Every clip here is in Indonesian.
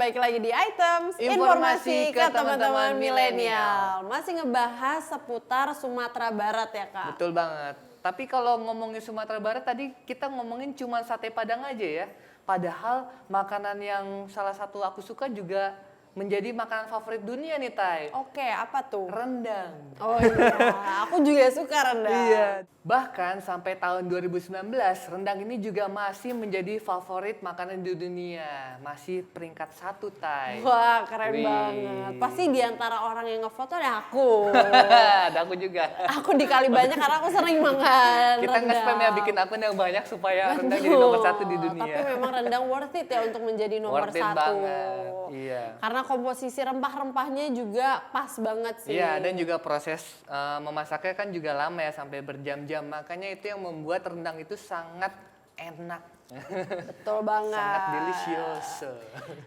balik lagi di Items Informasi ke teman-teman milenial. Masih ngebahas seputar Sumatera Barat ya Kak? Betul banget. Tapi kalau ngomongin Sumatera Barat tadi kita ngomongin cuma sate Padang aja ya. Padahal makanan yang salah satu aku suka juga menjadi makanan favorit dunia nih Tai. Oke, apa tuh? Rendang. Oh iya, aku juga suka rendang. Iya. Bahkan sampai tahun 2019, rendang ini juga masih menjadi favorit makanan di dunia. Masih peringkat 1, Tai. Wah, keren Wih. banget. Pasti di antara orang yang ngefoto ada aku. Ada aku juga. Aku dikali banyak karena aku sering makan Kita rendang. nge-spam ya bikin akun yang banyak supaya rendang jadi nomor 1 di dunia. Tapi memang rendang worth it ya untuk menjadi nomor Worth it 1. banget, iya. Karena komposisi rempah-rempahnya juga pas banget sih. Iya, dan juga proses memasaknya kan juga lama ya, sampai berjam-jam. Makanya itu yang membuat rendang itu sangat enak. Betul banget. Sangat delicious.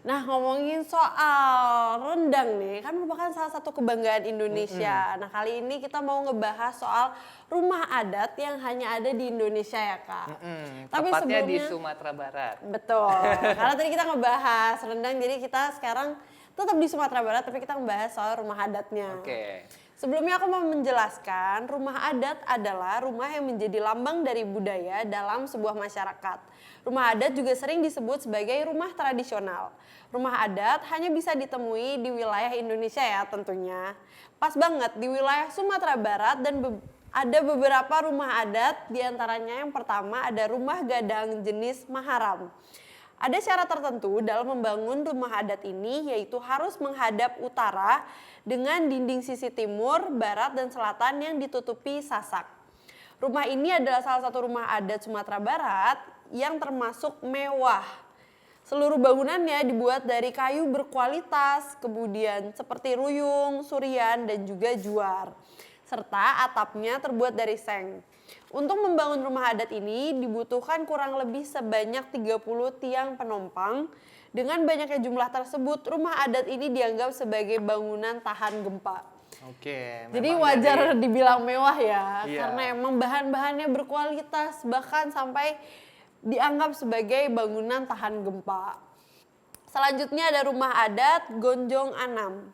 Nah, ngomongin soal rendang nih, kan merupakan salah satu kebanggaan Indonesia. Nah, kali ini kita mau ngebahas soal rumah adat yang hanya ada di Indonesia ya, Kak. Tapi Tepatnya di sebelumnya, Sumatera Barat. betul. Karena tadi kita ngebahas rendang, jadi kita sekarang tetap di Sumatera Barat, tapi kita ngebahas soal rumah adatnya. Oke. Sebelumnya aku mau menjelaskan, rumah adat adalah rumah yang menjadi lambang dari budaya dalam sebuah masyarakat. Rumah adat juga sering disebut sebagai rumah tradisional. Rumah adat hanya bisa ditemui di wilayah Indonesia ya tentunya. Pas banget di wilayah Sumatera Barat dan ada beberapa rumah adat, diantaranya yang pertama ada rumah gadang jenis Maharam. Ada syarat tertentu dalam membangun rumah adat ini, yaitu harus menghadap utara dengan dinding sisi timur, barat, dan selatan yang ditutupi sasak. Rumah ini adalah salah satu rumah adat Sumatera Barat yang termasuk mewah. Seluruh bangunannya dibuat dari kayu berkualitas, kemudian seperti ruyung, surian, dan juga juar. Serta atapnya terbuat dari seng. Untuk membangun rumah adat ini dibutuhkan kurang lebih sebanyak 30 tiang penopang. Dengan banyaknya jumlah tersebut, rumah adat ini dianggap sebagai bangunan tahan gempa. Oke. Jadi memang wajar dari- dibilang mewah ya, Iya. karena emang bahan-bahannya berkualitas, bahkan sampai dianggap sebagai bangunan tahan gempa. Selanjutnya ada rumah adat Gonjong Anam.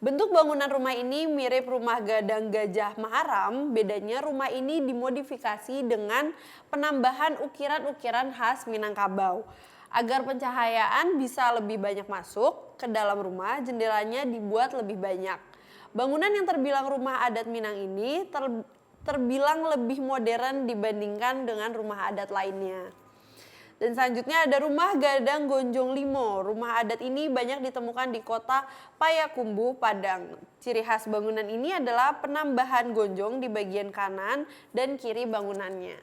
Bentuk bangunan rumah ini mirip rumah gadang Gajah Maharam, bedanya rumah ini dimodifikasi dengan penambahan ukiran-ukiran khas Minangkabau. Agar pencahayaan bisa lebih banyak masuk ke dalam rumah, jendelanya dibuat lebih banyak. Bangunan yang terbilang rumah adat Minang ini terbilang lebih modern dibandingkan dengan rumah adat lainnya. Dan selanjutnya ada rumah gadang Gonjong Limo. Rumah adat ini banyak ditemukan di kota Payakumbuh, Padang. Ciri khas bangunan ini adalah penambahan gonjong di bagian kanan dan kiri bangunannya.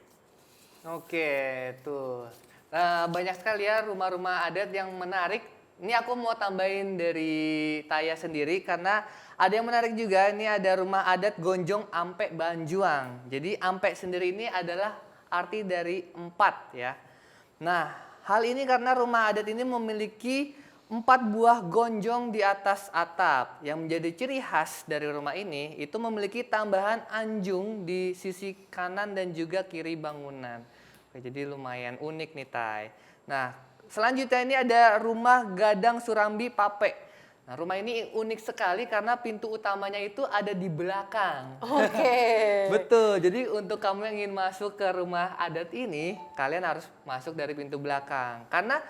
Oke, tuh. Nah, banyak sekali ya rumah-rumah adat yang menarik. Ini aku mau tambahin dari Taya sendiri karena ada yang menarik juga. Ini ada rumah adat Gonjong Ampe Banjuang. Jadi Ampe sendiri ini adalah arti dari 4 ya. Nah, hal ini karena rumah adat ini memiliki 4 buah gonjong di atas atap. Yang menjadi ciri khas dari rumah ini itu memiliki tambahan anjung di sisi kanan dan juga kiri bangunan. Oke, jadi lumayan unik nih Tai. Nah, selanjutnya ini ada rumah gadang Surambi Pape. Nah, rumah ini unik sekali karena pintu utamanya itu ada di belakang. Oke. Betul, jadi untuk kamu yang ingin masuk ke rumah adat ini, kalian harus masuk dari pintu belakang. Karena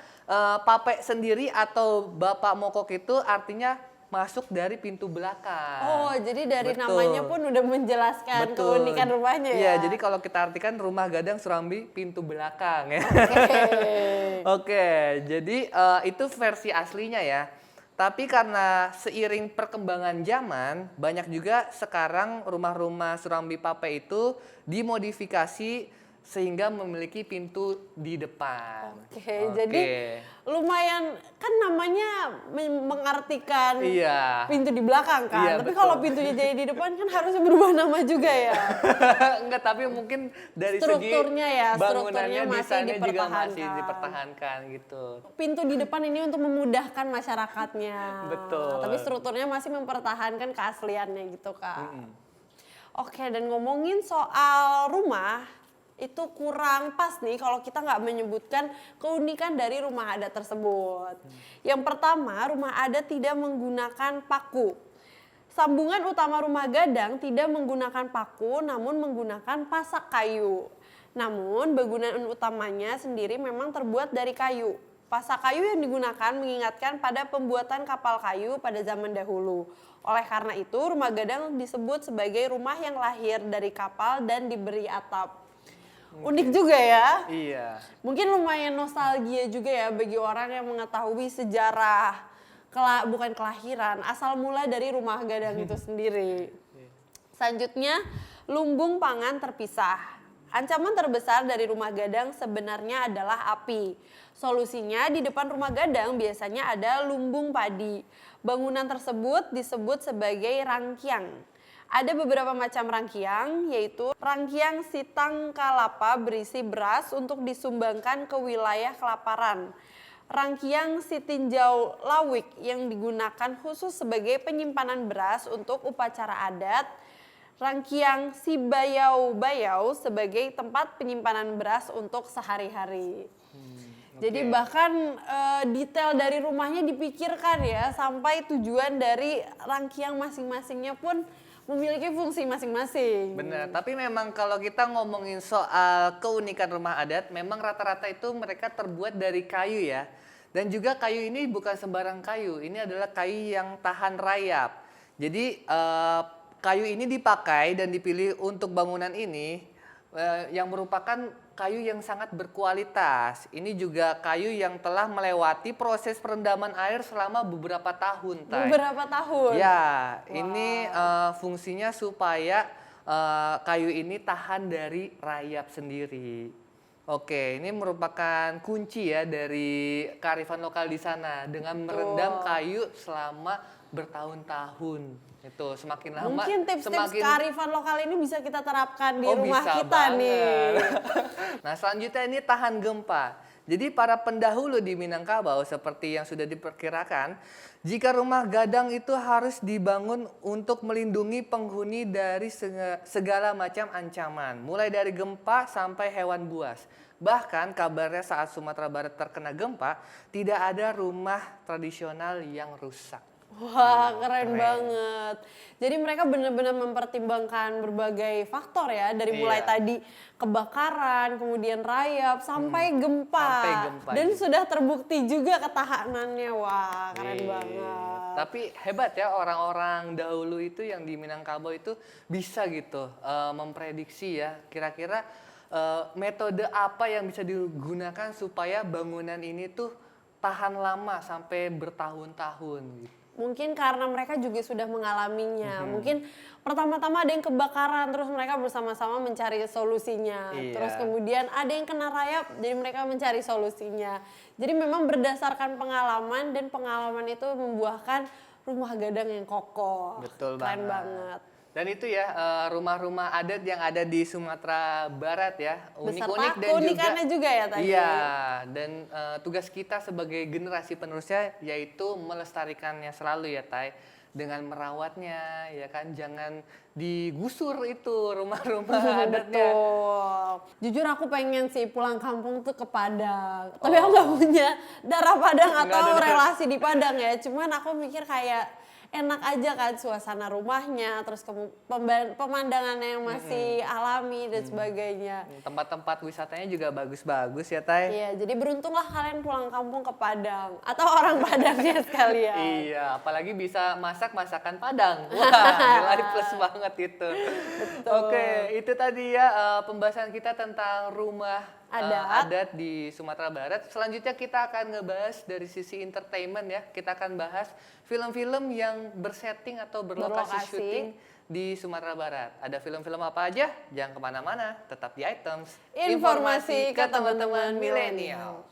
Pape sendiri atau Bapak Mokok itu artinya masuk dari pintu belakang. Oh, jadi dari Betul. namanya pun udah menjelaskan Betul. keunikan rumahnya ya? Iya, jadi kalau kita artikan rumah gadang Surambi pintu belakang ya. Oke. Oke, jadi itu versi aslinya ya. Tapi karena seiring perkembangan zaman, banyak juga sekarang rumah-rumah Surambi Pape itu dimodifikasi sehingga memiliki pintu di depan. Oke, jadi lumayan kan namanya mengartikan Iya. pintu di belakang kan. Iya, Tapi betul. kalau pintunya jadi di depan kan harusnya berubah nama juga ya. Enggak, tapi mungkin dari Strukturnya ya, segi bangunannya strukturnya masih desainnya juga masih dipertahankan. dipertahankan gitu. Pintu di depan ini untuk memudahkan masyarakatnya. Betul. Tapi strukturnya masih mempertahankan keasliannya gitu Kak. Oke, dan ngomongin soal rumah, itu kurang pas nih kalau kita nggak menyebutkan keunikan dari rumah adat tersebut. Yang pertama, rumah adat tidak menggunakan paku. Sambungan utama rumah gadang tidak menggunakan paku namun menggunakan pasak kayu. Namun bangunan utamanya sendiri memang terbuat dari kayu. Pasak kayu yang digunakan mengingatkan pada pembuatan kapal kayu pada zaman dahulu. Oleh karena itu rumah gadang disebut sebagai rumah yang lahir dari kapal dan diberi atap. Unik juga ya. Iya. Mungkin lumayan nostalgia juga ya bagi orang yang mengetahui sejarah bukan kelahiran, asal mula dari rumah gadang itu sendiri. Selanjutnya, lumbung pangan terpisah. Ancaman terbesar dari rumah gadang sebenarnya adalah api. Solusinya di depan rumah gadang biasanya ada lumbung padi. Bangunan tersebut disebut sebagai rangkiang. Ada beberapa macam rangkiang, yaitu rangkiang sitang kalapa berisi beras untuk disumbangkan ke wilayah kelaparan. Rangkiang sitinjau lawik yang digunakan khusus sebagai penyimpanan beras untuk upacara adat. Rangkiang si bayau-bayau sebagai tempat penyimpanan beras untuk sehari-hari. Jadi bahkan detail dari rumahnya dipikirkan ya, sampai tujuan dari rangkiang masing-masingnya pun memiliki fungsi masing-masing. Benar, tapi memang kalau kita ngomongin soal keunikan rumah adat, memang rata-rata itu mereka terbuat dari kayu ya. Dan juga kayu ini bukan sembarang kayu, ini adalah kayu yang tahan rayap. Jadi kayu ini dipakai dan dipilih untuk bangunan ini yang merupakan kayu yang sangat berkualitas. Ini juga kayu yang telah melewati proses perendaman air selama beberapa tahun. Beberapa tahun? Ya, ini fungsinya supaya kayu ini tahan dari rayap sendiri. Oke, ini merupakan kunci ya dari kearifan lokal di sana dengan merendam kayu selama bertahun-tahun. Itu semakin lama mungkin tips-tips kearifan lokal ini bisa kita terapkan di rumah bisa kita banget nih. Nah, selanjutnya ini tahan gempa. Jadi para pendahulu di Minangkabau seperti yang sudah diperkirakan, jika rumah gadang itu harus dibangun untuk melindungi penghuni dari segala macam ancaman, mulai dari gempa sampai hewan buas. Bahkan kabarnya saat Sumatera Barat terkena gempa, tidak ada rumah tradisional yang rusak. Wah, keren banget. Jadi mereka benar-benar mempertimbangkan berbagai faktor ya, dari mulai tadi kebakaran, kemudian rayap, sampai gempa. Dan sudah terbukti juga ketahanannya. Wah, keren banget. Tapi hebat ya orang-orang dahulu itu yang di Minangkabau itu bisa gitu memprediksi ya kira-kira metode apa yang bisa digunakan supaya bangunan ini tuh tahan lama sampai bertahun-tahun gitu. Mungkin karena mereka juga sudah mengalaminya. Mungkin pertama-tama ada yang kebakaran, terus mereka bersama-sama mencari solusinya. Terus kemudian ada yang kena rayap, jadi mereka mencari solusinya. Jadi memang berdasarkan pengalaman, dan pengalaman itu membuahkan rumah gadang yang kokoh. Betul Keren banget. Dan itu ya rumah-rumah adat yang ada di Sumatera Barat ya, unik-unik dan keunikannya juga ya tadi. Iya, dan tugas kita sebagai generasi penerusnya yaitu melestarikannya selalu ya Tai, dengan merawatnya ya kan, jangan digusur itu rumah-rumah adatnya. Betul. Jujur aku pengen sih pulang kampung tuh ke Padang. Tapi aku nggak punya darah Padang atau relasi di Padang ya. Cuman aku mikir kayak enak aja kan suasana rumahnya, terus pemandangannya yang masih alami dan sebagainya. Tempat-tempat wisatanya juga bagus-bagus ya Tai. Iya, jadi beruntunglah kalian pulang kampung ke Padang atau orang Padangnya sekalian. Iya, apalagi bisa masak masakan Padang. Wah, nilai plus banget itu. Betul. Oke, itu tadi ya pembahasan kita tentang rumah adat di Sumatera Barat. Selanjutnya kita akan ngebahas dari sisi entertainment ya. Kita akan bahas film-film yang bersetting atau berlokasi syuting di Sumatera Barat. Ada film-film apa aja? Jangan kemana-mana, tetap di Items. Informasi ke teman-teman milenial.